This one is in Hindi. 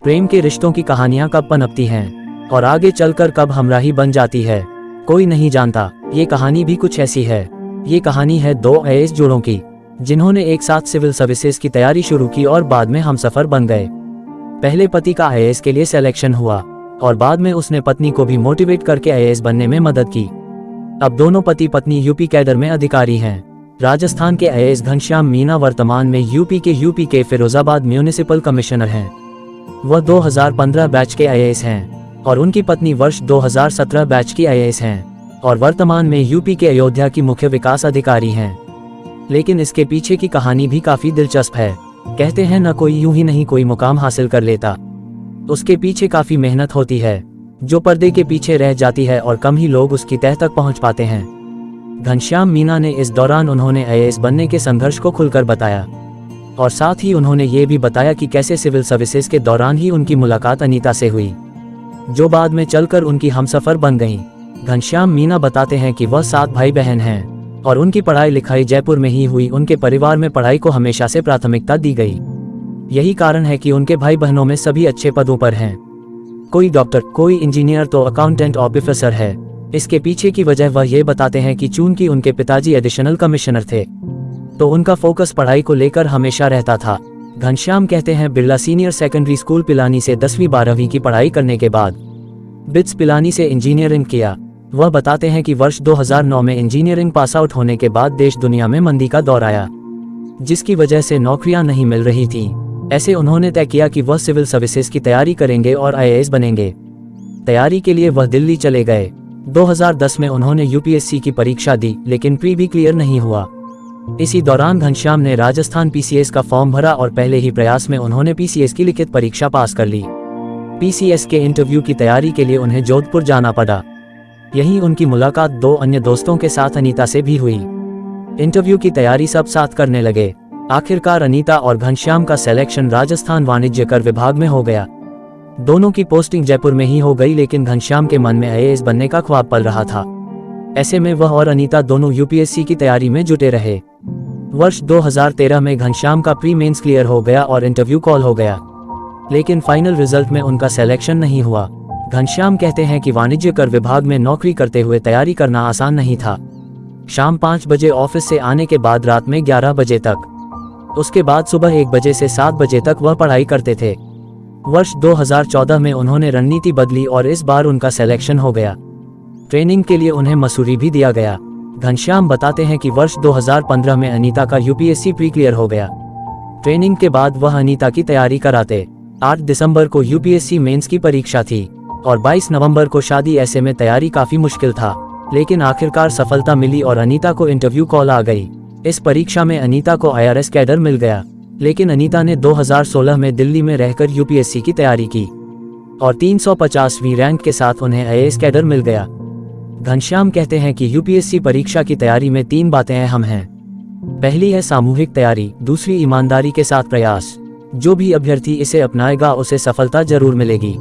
प्रेम के रिश्तों की कहानियां कब पनपती हैं और आगे चलकर कब हमराही बन जाती है, कोई नहीं जानता। ये कहानी भी कुछ ऐसी है। ये कहानी है दो आईएएस जोड़ों की, जिन्होंने एक साथ सिविल सर्विसेज की तैयारी शुरू की और बाद में हमसफर बन गए। पहले पति का आईएएस के लिए सिलेक्शन हुआ और बाद में उसने पत्नी को भी मोटिवेट करके आईएएस बनने में मदद की। अब दोनों पति पत्नी यूपी कैडर में अधिकारी हैं। राजस्थान के आईएएस घनश्याम मीना वर्तमान में यूपी के फिरोजाबाद म्यूनिसिपल कमिश्नर हैं। वह 2015 बैच के आईएएस हैं और उनकी पत्नी वर्ष 2017 बैच की आईएएस हैं और वर्तमान में यूपी के अयोध्या की मुख्य विकास अधिकारी हैं। लेकिन इसके पीछे की कहानी भी काफी दिलचस्प है। कहते हैं न कोई यूं ही नहीं कोई मुकाम हासिल कर लेता, उसके पीछे काफी मेहनत होती है जो पर्दे के पीछे रह जाती है और कम ही लोग उसकी तह तक पहुंच पाते हैं। घनश्याम मीना ने इस दौरान उन्होंने आईएएस बनने के संघर्ष को खुलकर बताया और साथ ही उन्होंने ये भी बताया कि कैसे सिविल सर्विसेज के दौरान ही उनकी मुलाकात अनीता से हुई, जो बाद में चलकर उनकी हमसफर बन गईं। घनश्याम मीना बताते हैं कि वह 7 भाई बहन हैं और उनकी पढ़ाई लिखाई जयपुर में ही हुई। उनके परिवार में पढ़ाई को हमेशा से प्राथमिकता दी गई। यही कारण है कि उनके भाई बहनों में सभी अच्छे पदों पर हैं। कोई डॉक्टर, कोई इंजीनियर तो अकाउंटेंट और प्रोफेसर है। इसके पीछे की वजह वह ये बताते हैं कि चूंकि उनके पिताजी एडिशनल कमिश्नर थे तो उनका फोकस पढ़ाई को लेकर हमेशा रहता था। घनश्याम कहते हैं Birla senior secondary school Pilani से 10वीं 12वीं की पढ़ाई करने के बाद बिट्स पिलानी से इंजीनियरिंग किया। वह बताते हैं कि वर्ष 2009 में इंजीनियरिंग पास आउट होने के बाद देश दुनिया में मंदी का दौर आया, जिसकी वजह से नौकरियां नहीं मिल रही थीं। ऐसे उन्होंने तय किया कि वह सिविल सर्विसेज की तैयारी करेंगे और आईएएस बनेंगे। तैयारी के लिए वह दिल्ली चले गए। 2010 में उन्होंने यूपीएससी की परीक्षा दी, लेकिन प्री भी क्लियर नहीं हुआ। इसी दौरान घनश्याम ने राजस्थान पीसीएस का फॉर्म भरा और पहले ही प्रयास में उन्होंने पीसीएस की लिखित परीक्षा पास कर ली। पीसीएस के इंटरव्यू की तैयारी के लिए उन्हें जोधपुर जाना पड़ा। यहीं उनकी मुलाकात 2 अन्य दोस्तों के साथ अनीता से भी हुई। इंटरव्यू की तैयारी सब साथ करने लगे। आखिरकार अनीता और घनश्याम का सिलेक्शन राजस्थान वाणिज्य कर विभाग में हो गया। दोनों की पोस्टिंग जयपुर में ही हो गई, लेकिन घनश्याम के मन में आईएएस बनने का ख्वाब पल रहा था। ऐसे में वह और अनीता दोनों यूपीएससी की तैयारी में जुटे रहे। वर्ष 2013 में घनश्याम का प्री मेंस क्लियर हो गया और इंटरव्यू कॉल हो गया, लेकिन फाइनल रिजल्ट में उनका सिलेक्शन नहीं हुआ। घनश्याम कहते हैं कि वाणिज्य कर विभाग में नौकरी करते हुए तैयारी करना आसान नहीं था। शाम 5 बजे ऑफिस से आने के बाद रात में 11 बजे तक, उसके बाद सुबह 1 बजे से 7 बजे तक वह पढ़ाई करते थे। वर्ष 2014 में उन्होंने रणनीति बदली और इस बार उनका सिलेक्शन हो गया। ट्रेनिंग के लिए उन्हें मसूरी भी दिया गया। घनश्याम बताते हैं कि वर्ष 2015 में अनीता का यूपीएससी प्री क्लियर हो गया। ट्रेनिंग के बाद वह अनीता की तैयारी कराते। 8 दिसंबर को यूपीएससी मेंस की परीक्षा थी और 22 नवंबर को शादी। ऐसे में तैयारी काफी मुश्किल था, लेकिन आखिरकार सफलता मिली और अनीता को इंटरव्यू कॉल आ गई। इस परीक्षा में अनीता को आईआरएस कैडर मिल गया, लेकिन अनीता ने 2016 में दिल्ली में रहकर यूपीएससी की तैयारी की और 350वीं रैंक के साथ उन्हें आईएएस कैडर मिल गया। घनश्याम कहते हैं कि यूपीएससी परीक्षा की तैयारी में 3 बातें अहम हैं। पहली है सामूहिक तैयारी, दूसरी ईमानदारी के साथ प्रयास। जो भी अभ्यर्थी इसे अपनाएगा उसे सफलता जरूर मिलेगी।